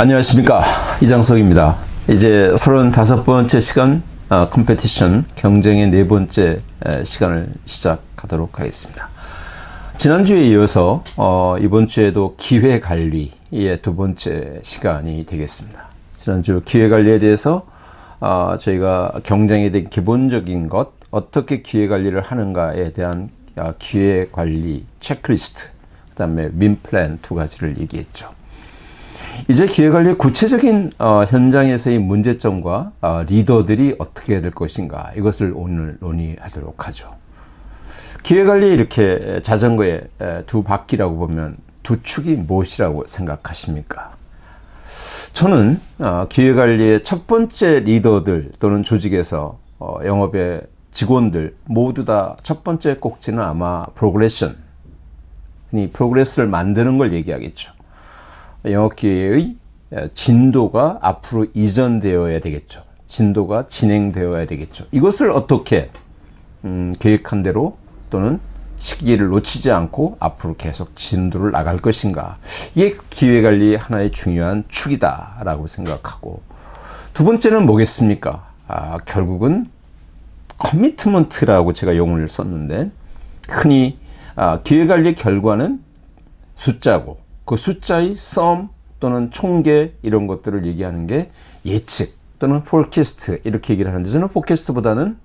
안녕하십니까, 이장석입니다. 이제 35번째 시간 컴페티션 경쟁의 네 번째 시간을 시작하도록 하겠습니다. 지난주에 이어서 이번 주에도 기회관리의 두 번째 시간이 되겠습니다. 지난주 기회관리에 대해서 저희가 경쟁에 대한 기본적인 것, 어떻게 기회관리를 하는가에 대한 기회관리 체크리스트, 그 다음에 윈플랜 두 가지를 얘기했죠. 이제 기회관리의 구체적인 현장에서의 문제점과 리더들이 어떻게 해야 될 것인가, 이것을 오늘 논의하도록 하죠. 기회관리 이렇게 자전거의 두 바퀴라고 보면 두 축이 무엇이라고 생각하십니까? 저는 기회관리의 첫 번째 리더들 또는 조직에서 영업의 직원들 모두 다 첫 번째 꼭지는 아마 프로그레션, 프로그레스를 만드는 걸 얘기하겠죠. 영업기회의 진도가 앞으로 이전되어야 되겠죠. 진도가 진행되어야 되겠죠. 이것을 어떻게 계획한 대로 또는 시기를 놓치지 않고 앞으로 계속 진도를 나갈 것인가. 이게 기회관리의 하나의 중요한 축이다라고 생각하고, 두 번째는 뭐겠습니까? 결국은 커미트먼트라고 제가 용어를 썼는데, 흔히 기회관리의 결과는 숫자고, 그 숫자의 썸 또는 총계 이런 것들을 얘기하는 게 예측 또는 포캐스트 이렇게 얘기를 하는데, 저는 포캐스트보다는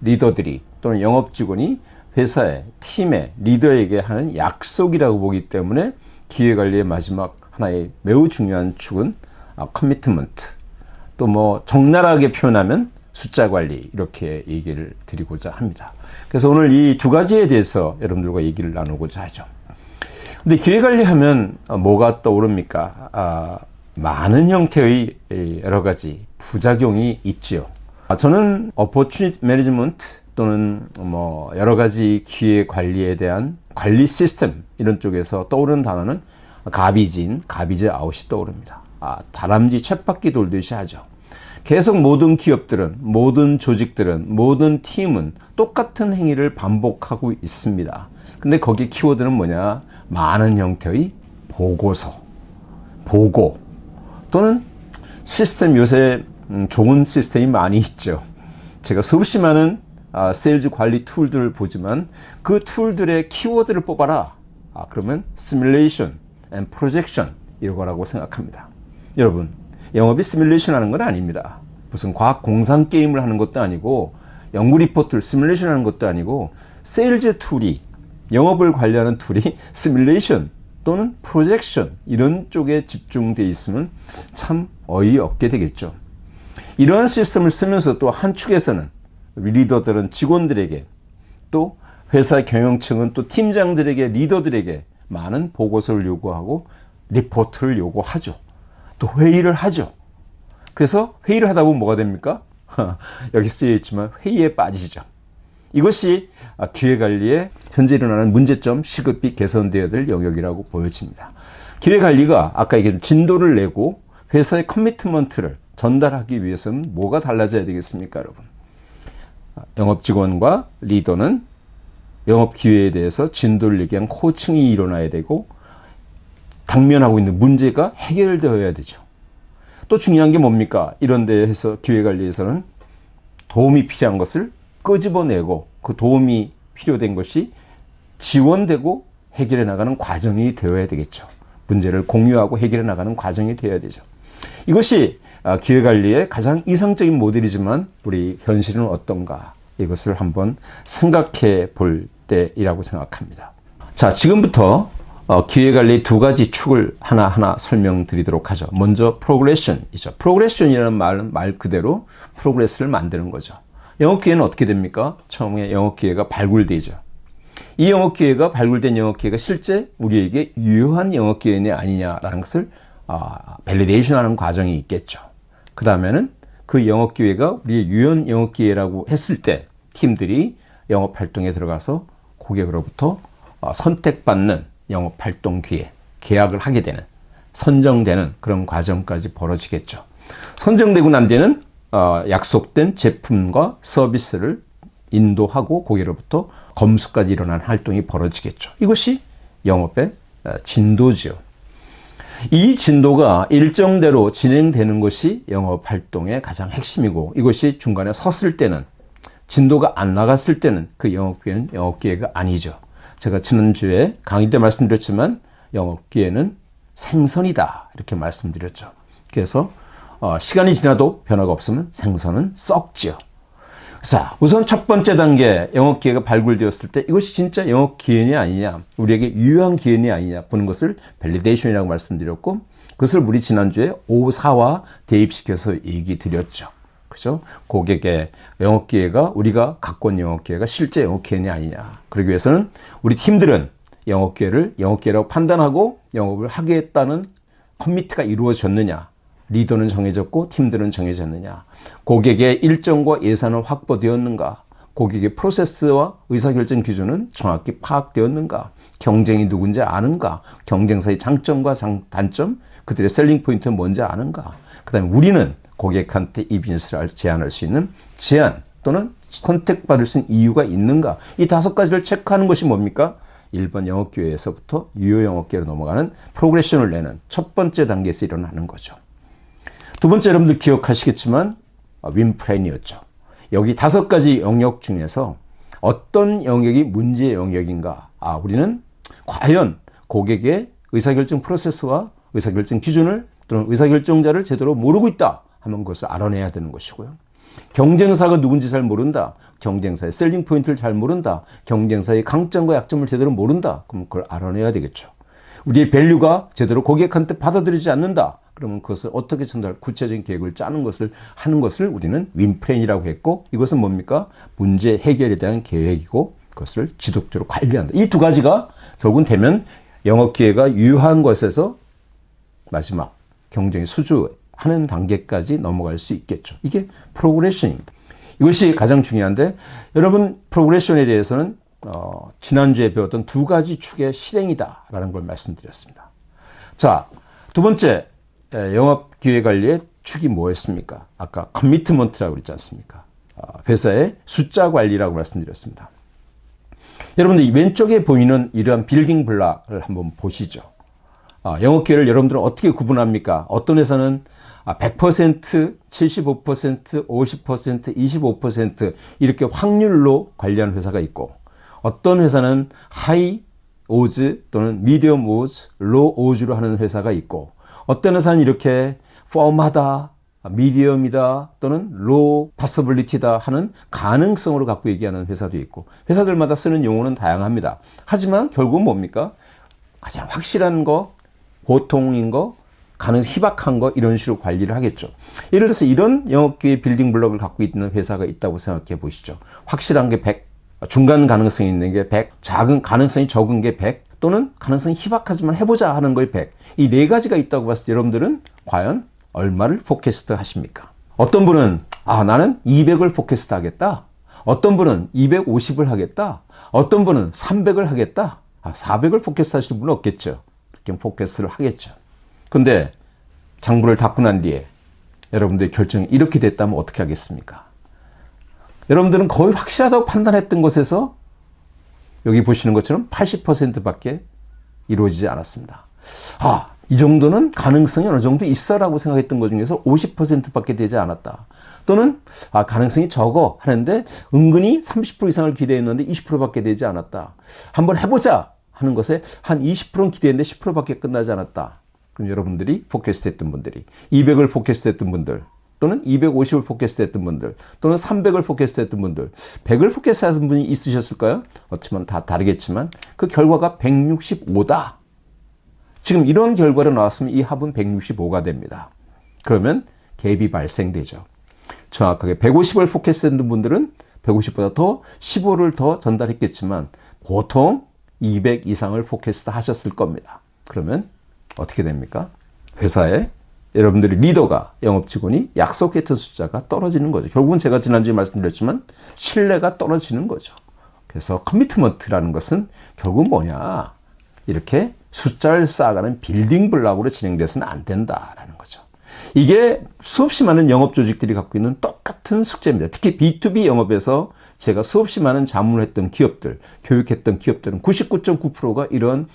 리더들이 또는 영업 직원이 회사에, 팀에, 리더에게 하는 약속이라고 보기 때문에 기회관리의 마지막 하나의 매우 중요한 축은 커미트먼트, 또 뭐 적나라하게 표현하면 숫자 관리, 이렇게 얘기를 드리고자 합니다. 그래서 오늘 이 두 가지에 대해서 여러분들과 얘기를 나누고자 하죠. 근데 기회관리 하면 뭐가 떠오릅니까? 많은 형태의 여러 가지 부작용이 있지요. 저는 opportunity management 또는 뭐 여러 가지 기회 관리에 대한 관리 시스템 이런 쪽에서 떠오르는 단어는 가비지 아웃이 떠오릅니다. 다람쥐 쳇바퀴 돌듯이 하죠. 계속 모든 기업들은, 모든 조직들은, 모든 팀은 똑같은 행위를 반복하고 있습니다. 근데 거기 키워드는 뭐냐? 많은 형태의 보고서, 보고 또는 시스템, 요새 좋은 시스템이 많이 있죠. 제가 수없이 많은 세일즈 관리 툴들을 보지만 그 툴들의 키워드를 뽑아라. 그러면 시뮬레이션 앤 프로젝션 이거라고 생각합니다. 여러분, 영업이 시뮬레이션 하는 건 아닙니다. 무슨 과학 공상 게임을 하는 것도 아니고 연구 리포트를 시뮬레이션 하는 것도 아니고, 세일즈 툴이, 영업을 관리하는 툴이 시뮬레이션 또는 프로젝션 이런 쪽에 집중되어 있으면 참 어이없게 되겠죠. 이러한 시스템을 쓰면서 또 한 축에서는 리더들은 직원들에게, 또 회사 경영층은 또 팀장들에게, 리더들에게 많은 보고서를 요구하고 리포트를 요구하죠. 또 회의를 하죠. 그래서 회의를 하다 보면 뭐가 됩니까? 여기 쓰여 있지만 회의에 빠지죠. 이것이 기회관리에 현재 일어나는 문제점, 시급히 개선되어야 될 영역이라고 보여집니다. 기회관리가 아까 얘기한 진도를 내고 회사의 커미트먼트를 전달하기 위해서는 뭐가 달라져야 되겠습니까, 여러분? 영업직원과 리더는 영업기회에 대해서 진도를 얘기한 코칭이 일어나야 되고, 당면하고 있는 문제가 해결되어야 되죠. 또 중요한 게 뭡니까? 이런 데에서 기회관리에서는 도움이 필요한 것을 끄집어내고, 그 도움이 필요된 것이 지원되고 해결해 나가는 과정이 되어야 되겠죠. 문제를 공유하고 해결해 나가는 과정이 되어야 되죠. 이것이 기회관리의 가장 이상적인 모델이지만 우리 현실은 어떤가, 이것을 한번 생각해 볼 때이라고 생각합니다. 자, 지금부터 기회관리 두 가지 축을 하나하나 설명드리도록 하죠. 먼저 프로그레션이죠. 프로그레션이라는 말은 말 그대로 프로그레스를 만드는 거죠. 영업기회는 어떻게 됩니까? 처음에 영업기회가 발굴되죠. 이 영업기회가, 발굴된 영업기회가 실제 우리에게 유효한 영업기회냐 아니냐라는 것을 밸리데이션하는 과정이 있겠죠. 그 다음에는 그 영업기회가 우리의 유효한 영업기회라고 했을 때 팀들이 영업활동에 들어가서 고객으로부터 선택받는 영업활동 기회, 계약을 하게 되는, 선정되는 그런 과정까지 벌어지겠죠. 선정되고 난 뒤에는 약속된 제품과 서비스를 인도하고 고객으로부터 검수까지 일어나는 활동이 벌어지겠죠. 이것이 영업의 진도죠. 이 진도가 일정대로 진행되는 것이 영업 활동의 가장 핵심이고, 이것이 중간에 섰을 때는, 진도가 안 나갔을 때는 그 영업기회는 영업기회가 아니죠. 제가 지난주에 강의 때 말씀드렸지만 영업기회는 생선이다 이렇게 말씀드렸죠. 그래서 시간이 지나도 변화가 없으면 생선은 썩지요. 자, 우선 첫 번째 단계 영업기회가 발굴되었을 때 이것이 진짜 영업기회냐 아니냐, 우리에게 유효한 기회냐 아니냐 보는 것을 밸리데이션이라고 말씀드렸고, 그것을 우리 지난주에 5사와 대입시켜서 얘기 드렸죠. 그죠? 고객의 영업기회가, 우리가 갖고 온 영업기회가 실제 영업기회냐 아니냐. 그러기 위해서는 우리 팀들은 영업기회를 영업기회라고 판단하고 영업을 하겠다는 커미트가 이루어졌느냐, 리더는 정해졌고 팀들은 정해졌느냐, 고객의 일정과 예산은 확보되었는가, 고객의 프로세스와 의사결정 기준은 정확히 파악되었는가, 경쟁이 누군지 아는가, 경쟁사의 장점과 단점, 그들의 셀링 포인트는 뭔지 아는가, 그 다음에 우리는 고객한테 이 비즈니스를 제안할 수 있는 제안 또는 선택받을 수 있는 이유가 있는가, 이 5가지를 체크하는 것이 뭡니까? 1번 영업기회에서부터 유효 영업기회로 넘어가는 프로그레션을 내는 첫 번째 단계에서 일어나는 거죠. 두 번째, 여러분들 기억하시겠지만 윈플랜이었죠. 여기 5가지 영역 중에서 어떤 영역이 문제의 영역인가, 우리는 과연 고객의 의사결정 프로세스와 의사결정 기준을 또는 의사결정자를 제대로 모르고 있다 하면 그것을 알아내야 되는 것이고요. 경쟁사가 누군지 잘 모른다, 경쟁사의 셀링 포인트를 잘 모른다, 경쟁사의 강점과 약점을 제대로 모른다, 그럼 그걸 알아내야 되겠죠. 우리의 밸류가 제대로 고객한테 받아들이지 않는다, 그러면 그것을 어떻게 전달, 구체적인 계획을 짜는 것을 하는 것을 우리는 윈플랜이라고 했고, 이것은 뭡니까? 문제 해결에 대한 계획이고 그것을 지속적으로 관리한다. 이 2가지가 결국은 되면 영업기회가 유효한 것에서 마지막 경쟁이 수주하는 단계까지 넘어갈 수 있겠죠. 이게 프로그레션입니다. 이것이 가장 중요한데, 여러분 프로그레션에 대해서는 지난주에 배웠던 2가지 축의 실행이다라는 걸 말씀드렸습니다. 자, 두 번째 영업기회관리의 축이 뭐였습니까? 아까 커미트먼트라고 그랬지 않습니까? 회사의 숫자 관리라고 말씀드렸습니다. 여러분들 이 왼쪽에 보이는 이러한 빌딩 블록을 한번 보시죠. 영업기회를 여러분들은 어떻게 구분합니까? 어떤 회사는 100%, 75%, 50%, 25% 이렇게 확률로 관리하는 회사가 있고, 어떤 회사는 하이 오즈 또는 미디엄 오즈, 로 오즈로 하는 회사가 있고, 어떤 회사는 이렇게 펌하다, 미디엄이다 또는 로 파서블리티다 하는 가능성으로 갖고 얘기하는 회사도 있고, 회사들마다 쓰는 용어는 다양합니다. 하지만 결국은 뭡니까? 가장 확실한 거, 보통인 거, 희박한 거, 이런 식으로 관리를 하겠죠. 예를 들어서 이런 영업기회 빌딩 블록을 갖고 있는 회사가 있다고 생각해 보시죠. 확실한 게 100, 중간 가능성이 있는 게 100, 작은 가능성이 적은 게 100, 또는 가능성이 희박하지만 해보자 하는 거에 100. 이 4가지가 있다고 봤을 때 여러분들은 과연 얼마를 포캐스트 하십니까? 어떤 분은 나는 200을 포캐스트 하겠다. 어떤 분은 250을 하겠다. 어떤 분은 300을 하겠다. 400을 포캐스트 하시는 분은 없겠죠. 그렇게 포캐스트를 하겠죠. 근데 장부를 닫고 난 뒤에 여러분들의 결정이 이렇게 됐다면 어떻게 하겠습니까? 여러분들은 거의 확실하다고 판단했던 것에서 여기 보시는 것처럼 80%밖에 이루어지지 않았습니다. 이 정도는 가능성이 어느 정도 있어라고 생각했던 것 중에서 50%밖에 되지 않았다. 또는 가능성이 적어 하는데 은근히 30% 이상을 기대했는데 20%밖에 되지 않았다. 한번 해보자 하는 것에 한 20%는 기대했는데 10%밖에 끝나지 않았다. 그럼 여러분들이 포캐스트 했던 분들이 200을 포캐스트 했던 분들, 또는 250을 포캐스트 했던 분들, 또는 300을 포캐스트 했던 분들, 100을 포캐스트 하신 분이 있으셨을까요? 어쩌면 다 다르겠지만 그 결과가 165다. 지금 이런 결과로 나왔으면 이 합은 165가 됩니다. 그러면 갭이 발생되죠. 정확하게 150을 포캐스트 했던 분들은 150보다 더 15를 더 전달했겠지만 보통 200 이상을 포캐스트 하셨을 겁니다. 그러면 어떻게 됩니까? 회사에 여러분들이 리더가, 영업 직원이 약속했던 숫자가 떨어지는 거죠. 결국은 제가 지난주에 말씀드렸지만 신뢰가 떨어지는 거죠. 그래서 커미트먼트라는 것은 결국 뭐냐? 이렇게 숫자를 쌓아가는 빌딩 블록으로 진행돼서는 안 된다라는 거죠. 이게 수없이 많은 영업 조직들이 갖고 있는 똑같은 숙제입니다. 특히 B2B 영업에서 제가 수없이 많은 자문을 했던 기업들, 교육했던 기업들은 99.9%가 이런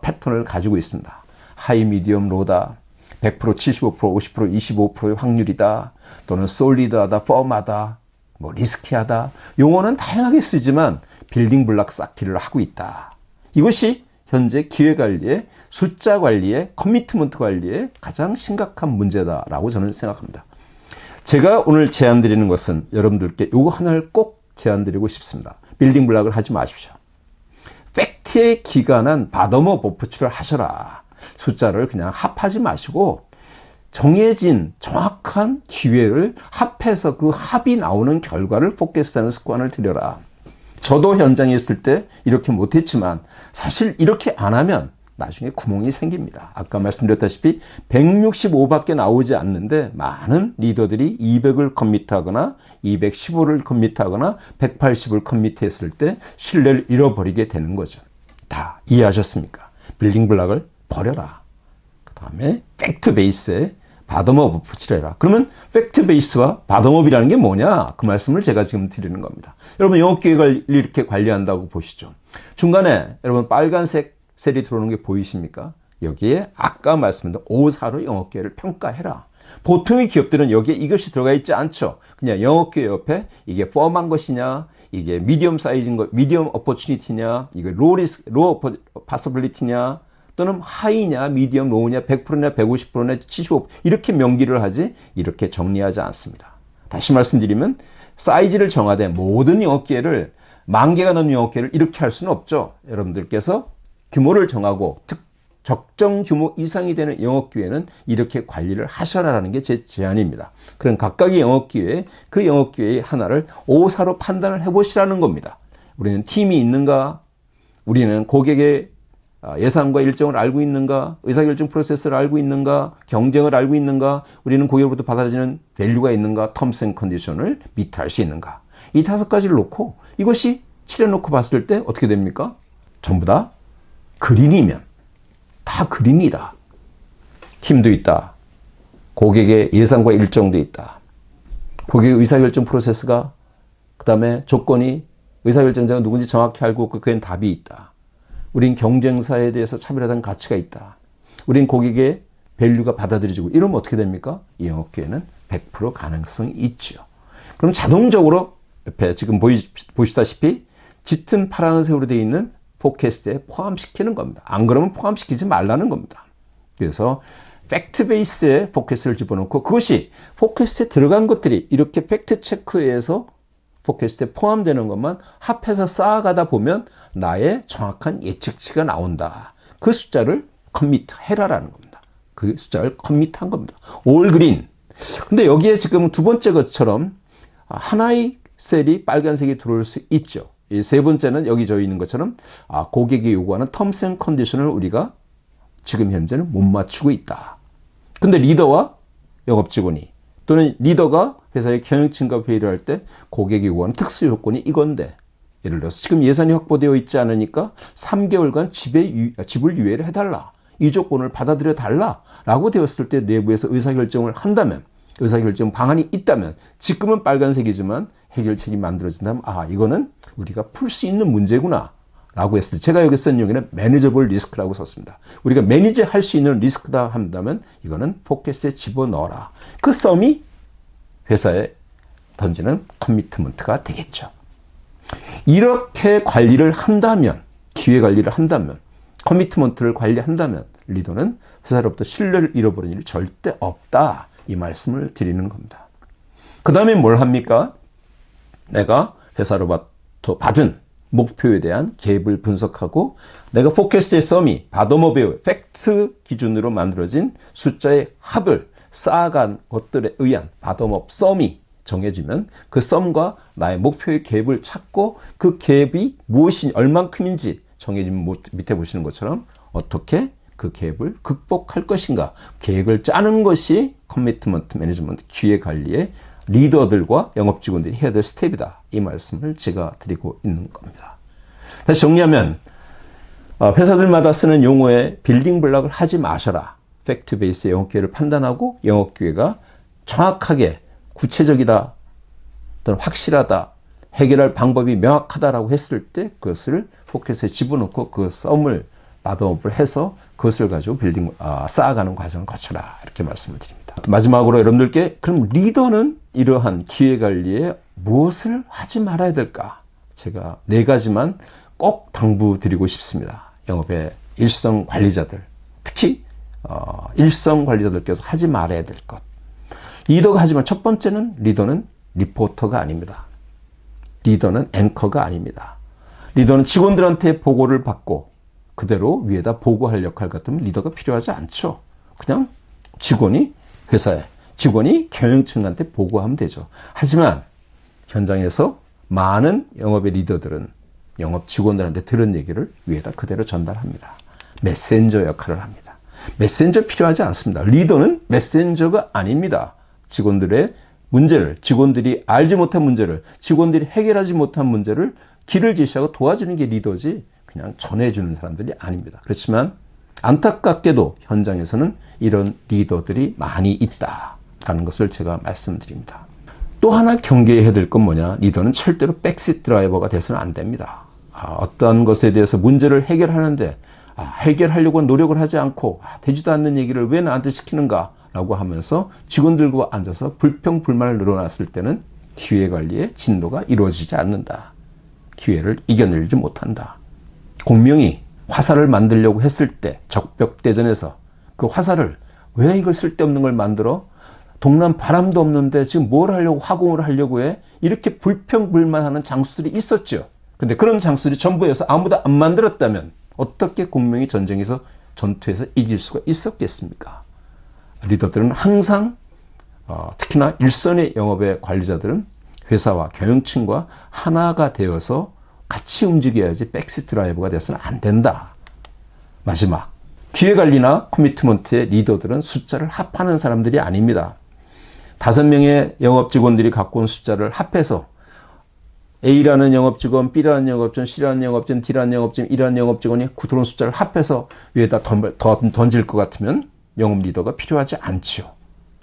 패턴을 가지고 있습니다. 하이, 미디엄, 로다. 100%, 75%, 50%, 25%의 확률이다. 또는 솔리드하다, 펌하다, 뭐 리스키하다. 용어는 다양하게 쓰지만 빌딩 블락 쌓기를 하고 있다. 이것이 현재 기회관리의 숫자 관리의 커미트먼트 관리의 가장 심각한 문제다라고 저는 생각합니다. 제가 오늘 제안 드리는 것은 여러분들께 요거 하나를 꼭 제안 드리고 싶습니다. 빌딩 블락을 하지 마십시오. 팩트에 기관한 바텀업 어프로치를 하셔라. 숫자를 그냥 합하지 마시고 정해진 정확한 기회를 합해서 그 합이 나오는 결과를 포커스하는 습관을 들여라. 저도 현장에 있을 때 이렇게 못했지만 사실 이렇게 안 하면 나중에 구멍이 생깁니다. 아까 말씀드렸다시피 165밖에 나오지 않는데 많은 리더들이 200을 커밋하거나 215를 커밋하거나 180을 커밋했을 때 신뢰를 잃어버리게 되는 거죠. 다 이해하셨습니까? 빌딩 블락을 버려라. 그 다음에 팩트 베이스에 바텀업 어프로치를 해라. 그러면 팩트 베이스와 바텀업이라는 게 뭐냐? 그 말씀을 제가 지금 드리는 겁니다. 여러분 영업 계획을 이렇게 관리한다고 보시죠. 중간에 여러분 빨간색 셀이 들어오는 게 보이십니까? 여기에 아까 말씀드린 5사로 영업 계획을 평가해라. 보통의 기업들은 여기에 이것이 들어가 있지 않죠. 그냥 영업 계획 옆에 이게 펌한 것이냐, 이게 미디엄 사이즈인 것, 미디엄 어퍼추니티냐, 이게 로우 리스크, 로우 파서빌리티냐, 또는 하이냐, 미디엄, 로우냐, 100%냐, 150%냐, 75% 이렇게 명기를 하지 이렇게 정리하지 않습니다. 다시 말씀드리면 사이즈를 정하되 모든 영업기회를 10,000개가 넘는 영업기회를 이렇게 할 수는 없죠. 여러분들께서 규모를 정하고 적정 규모 이상이 되는 영업기회는 이렇게 관리를 하셔라라는 게 제 제안입니다. 그럼 각각의 영업기회에 그 영업기회의 하나를 5사로 판단을 해보시라는 겁니다. 우리는 팀이 있는가? 우리는 고객의 예상과 일정을 알고 있는가? 의사결정 프로세스를 알고 있는가? 경쟁을 알고 있는가? 우리는 고객으로부터 받아들이는 밸류가 있는가? 텀스 앤 컨디션을 미트할 수 있는가? 이 5가지를 놓고 이것이 칠해놓고 봤을 때 어떻게 됩니까? 전부 다 그린이면 다 그린이다. 팀도 있다. 고객의 예상과 일정도 있다. 고객의 의사결정 프로세스가 그 다음에 조건이 의사결정자가 누군지 정확히 알고 그엔 답이 있다. 우린 경쟁사에 대해서 차별화된 가치가 있다. 우린 고객의 밸류가 받아들여지고 이러면 어떻게 됩니까? 이 영업기회는 100% 가능성이 있죠. 그럼 자동적으로 옆에 지금 보시다시피 짙은 파란색으로 되어 있는 포캐스트에 포함시키는 겁니다. 안 그러면 포함시키지 말라는 겁니다. 그래서 팩트 베이스에 포캐스트를 집어넣고 그것이 포캐스트에 들어간 것들이 이렇게 팩트 체크에서 포캐스트에 포함되는 것만 합해서 쌓아가다 보면 나의 정확한 예측치가 나온다. 그 숫자를 커밋해라라는 겁니다. 그 숫자를 커밋한 겁니다. 올 그린. 근데 여기에 지금 두 번째 것처럼 하나의 셀이 빨간색이 들어올 수 있죠. 이 세 번째는 여기 저 있는 것처럼 고객이 요구하는 텀스 앤 컨디션을 우리가 지금 현재는 못 맞추고 있다. 근데 리더와 영업 직원이 또는 리더가 회사의 경영층과 회의를 할 때 고객이 요구하는 특수 요건이 이건데 예를 들어서 지금 예산이 확보되어 있지 않으니까 3개월간 지불 유예를 해달라. 이 조건을 받아들여 달라. 라고 되었을 때 내부에서 의사결정을 한다면 의사결정 방안이 있다면 지금은 빨간색이지만 해결책이 만들어진다면 이거는 우리가 풀 수 있는 문제구나. 라고 했을 때 제가 여기 쓴 용어는 매니저블 리스크라고 썼습니다. 우리가 매니지할 수 있는 리스크다 한다면 이거는 포켓에 집어넣어라. 그 썸이 회사에 던지는 커미트먼트가 되겠죠. 이렇게 관리를 한다면 기회 관리를 한다면 커미트먼트를 관리한다면 리더는 회사로부터 신뢰를 잃어버리는 일이 절대 없다. 이 말씀을 드리는 겁니다. 그 다음에 뭘 합니까? 내가 회사로부터 받은 목표에 대한 갭을 분석하고 내가 포캐스트의 썸이 바텀업의 팩트 기준으로 만들어진 숫자의 합을 쌓아간 것들에 의한 바텀업 썸이 정해지면 그 썸과 나의 목표의 갭을 찾고 그 갭이 무엇이 얼만큼인지 정해진 밑에 보시는 것처럼 어떻게 그 갭을 극복할 것인가 계획을 짜는 것이 커미트먼트 매니지먼트 기획관리의 리더들과 영업직원들이 해야 될 스텝이다. 이 말씀을 제가 드리고 있는 겁니다. 다시 정리하면 회사들마다 쓰는 용어에 빌딩 블락을 하지 마셔라. 팩트 베이스의 영업기회를 판단하고 영업기회가 정확하게 구체적이다 또는 확실하다 해결할 방법이 명확하다라고 했을 때 그것을 포켓에 집어넣고 그 썸을 밭업을 해서 그것을 가지고 쌓아가는 과정을 거쳐라. 이렇게 말씀을 드립니다. 마지막으로 여러분들께 그럼 리더는 이러한 기회관리에 무엇을 하지 말아야 될까? 제가 4가지만 꼭 당부드리고 싶습니다. 영업의 일선 관리자들, 특히 일선 관리자들께서 하지 말아야 될 것. 리더가 하지만 첫 번째는 리더는 리포터가 아닙니다. 리더는 앵커가 아닙니다. 리더는 직원들한테 보고를 받고 그대로 위에다 보고할 역할 같으면 리더가 필요하지 않죠. 그냥 직원이 경영층한테 보고하면 되죠. 하지만 현장에서 많은 영업의 리더들은 영업 직원들한테 들은 얘기를 위에다 그대로 전달합니다. 메신저 역할을 합니다. 메신저 필요하지 않습니다. 리더는 메신저가 아닙니다. 직원들의 문제를, 직원들이 알지 못한 문제를, 직원들이 해결하지 못한 문제를 길을 제시하고 도와주는 게 리더지 그냥 전해주는 사람들이 아닙니다. 그렇지만 안타깝게도 현장에서는 이런 리더들이 많이 있다라는 것을 제가 말씀드립니다. 또 하나 경계해야 될 건 뭐냐? 리더는 절대로 백시트 드라이버가 돼서는 안 됩니다. 어떠한 것에 대해서 문제를 해결하는데 해결하려고 노력을 하지 않고 되지도 않는 얘기를 왜 나한테 시키는가 라고 하면서 직원들과 앉아서 불평불만을 늘어났을 때는 기회관리의 진도가 이루어지지 않는다. 기회를 이겨내지 못한다. 공명이 화살을 만들려고 했을 때 적벽대전에서 그 화살을 왜 이걸 쓸데없는 걸 만들어? 동남 바람도 없는데 지금 뭘 하려고 화공을 하려고 해? 이렇게 불평불만하는 장수들이 있었죠. 근데 그런 장수들이 전부여서 아무도 안 만들었다면 어떻게 공명이 전투에서 이길 수가 있었겠습니까? 리더들은 항상 특히나 일선의 영업의 관리자들은 회사와 경영층과 하나가 되어서 같이 움직여야지 백시트 드라이버가 돼서는 안 된다. 마지막, 기회관리나 커미트먼트의 리더들은 숫자를 합하는 사람들이 아닙니다. 5명의 영업 직원들이 갖고 온 숫자를 합해서 A라는 영업직원, B라는 영업직원, C라는 영업직원, D라는 영업직원, E라는 영업직원이 들어온 숫자를 합해서 위에다 던질 것 같으면 영업 리더가 필요하지 않지요.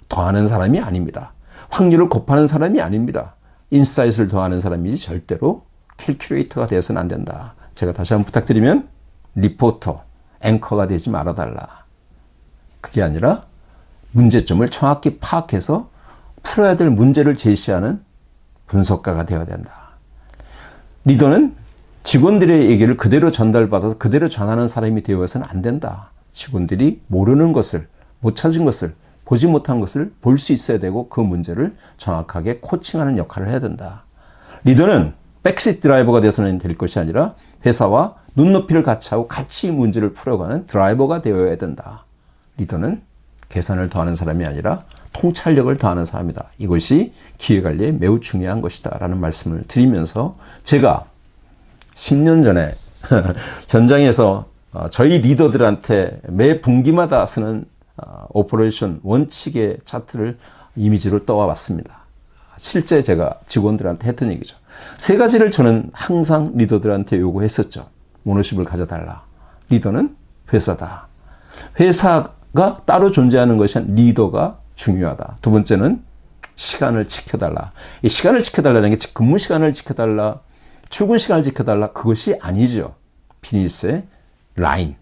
더하는 사람이 아닙니다. 확률을 곱하는 사람이 아닙니다. 인사이트를 더하는 사람이지 절대로 캘큘레이터가 되어서는 안 된다. 제가 다시 한번 부탁드리면 리포터, 앵커가 되지 말아달라. 그게 아니라 문제점을 정확히 파악해서 풀어야 될 문제를 제시하는 분석가가 되어야 된다. 리더는 직원들의 얘기를 그대로 전달받아서 그대로 전하는 사람이 되어서는 안 된다. 직원들이 모르는 것을, 못 찾은 것을, 보지 못한 것을 볼 수 있어야 되고 그 문제를 정확하게 코칭하는 역할을 해야 된다. 리더는 백시트 드라이버가 되어서는 될 것이 아니라 회사와 눈높이를 같이 하고 같이 문제를 풀어가는 드라이버가 되어야 된다. 리더는 계산을 더하는 사람이 아니라 통찰력을 더하는 사람이다. 이것이 기회관리에 매우 중요한 것이다 라는 말씀을 드리면서 제가 10년 전에 현장에서 저희 리더들한테 매 분기마다 쓰는 오퍼레이션 원칙의 차트를 이미지로 떠와봤습니다. 실제 제가 직원들한테 했던 얘기죠. 3가지를 저는 항상 리더들한테 요구했었죠. 오너십을 가져달라. 리더는 회사다. 회사가 따로 존재하는 것이 아니라 리더가 중요하다. 두 번째는 시간을 지켜달라. 이 시간을 지켜달라는 게 근무 시간을 지켜달라, 출근 시간을 지켜달라 그것이 아니죠. 피니스의 라인,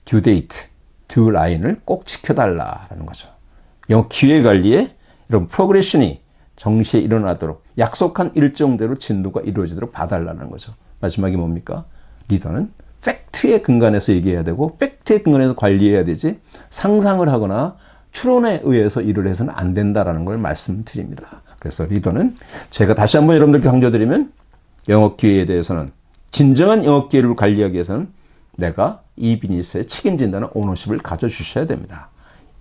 듀 데이트, 두 라인을 꼭 지켜달라라는 거죠. 기회관리에 이런 프로그레션이 정시에 일어나도록 약속한 일정대로 진도가 이루어지도록 봐달라는 거죠. 마지막이 뭡니까? 리더는 팩트에 근간해서 얘기해야 되고 팩트에 근간해서 관리해야 되지 상상을 하거나 추론에 의해서 일을 해서는 안 된다라는 걸 말씀드립니다. 그래서 리더는 제가 다시 한번 여러분들께 강조드리면 영업기회에 대해서는 진정한 영업기회를 관리하기 위해서는 내가 이 비즈니스에 책임진다는 오너십을 가져주셔야 됩니다.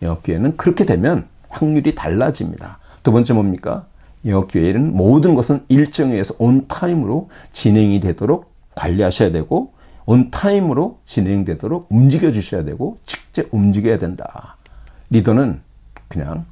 영업기회는 그렇게 되면 확률이 달라집니다. 두 번째 뭡니까? 영업기회는 모든 것은 일정에 의해서 온타임으로 진행이 되도록 관리하셔야 되고 온타임으로 진행되도록 움직여 주셔야 되고 직접 움직여야 된다. 리더는 그냥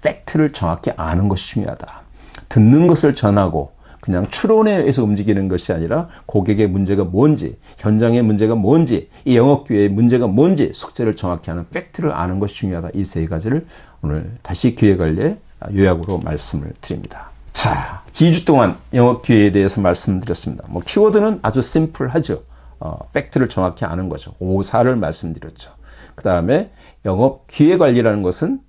팩트를 정확히 아는 것이 중요하다. 듣는 것을 전하고 그냥 추론에 의해서 움직이는 것이 아니라 고객의 문제가 뭔지, 현장의 문제가 뭔지, 이 영업기회의 문제가 뭔지 숙제를 정확히 하는 팩트를 아는 것이 중요하다. 이 3가지를 오늘 다시 기회관리의 요약으로 말씀을 드립니다. 자, 2주 동안 영업기회에 대해서 말씀드렸습니다. 키워드는 아주 심플하죠. 팩트를 정확히 아는 거죠. 5사를 말씀드렸죠. 그 다음에 영업 기회 관리라는 것은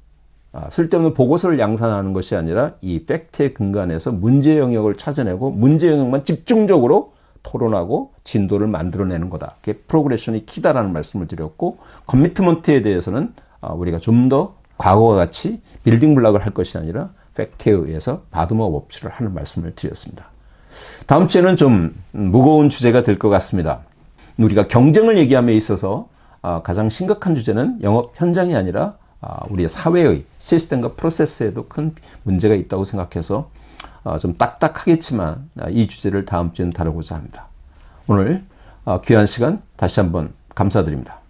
쓸데없는 보고서를 양산하는 것이 아니라 이 팩트에 근간해서 문제 영역을 찾아내고 문제 영역만 집중적으로 토론하고 진도를 만들어내는 거다. 그게 프로그레션이 키다라는 말씀을 드렸고, 커미트먼트에 대해서는 우리가 좀 더 과거와 같이 빌딩 블락을 할 것이 아니라 팩트에 의해서 바텀업 업체를 하는 말씀을 드렸습니다. 다음 주에는 좀 무거운 주제가 될 것 같습니다. 우리가 경쟁을 얘기함에 있어서 가장 심각한 주제는 영업 현장이 아니라 우리의 사회의 시스템과 프로세스에도 큰 문제가 있다고 생각해서 좀 딱딱하겠지만 이 주제를 다음 주에는 다루고자 합니다. 오늘 귀한 시간 다시 한번 감사드립니다.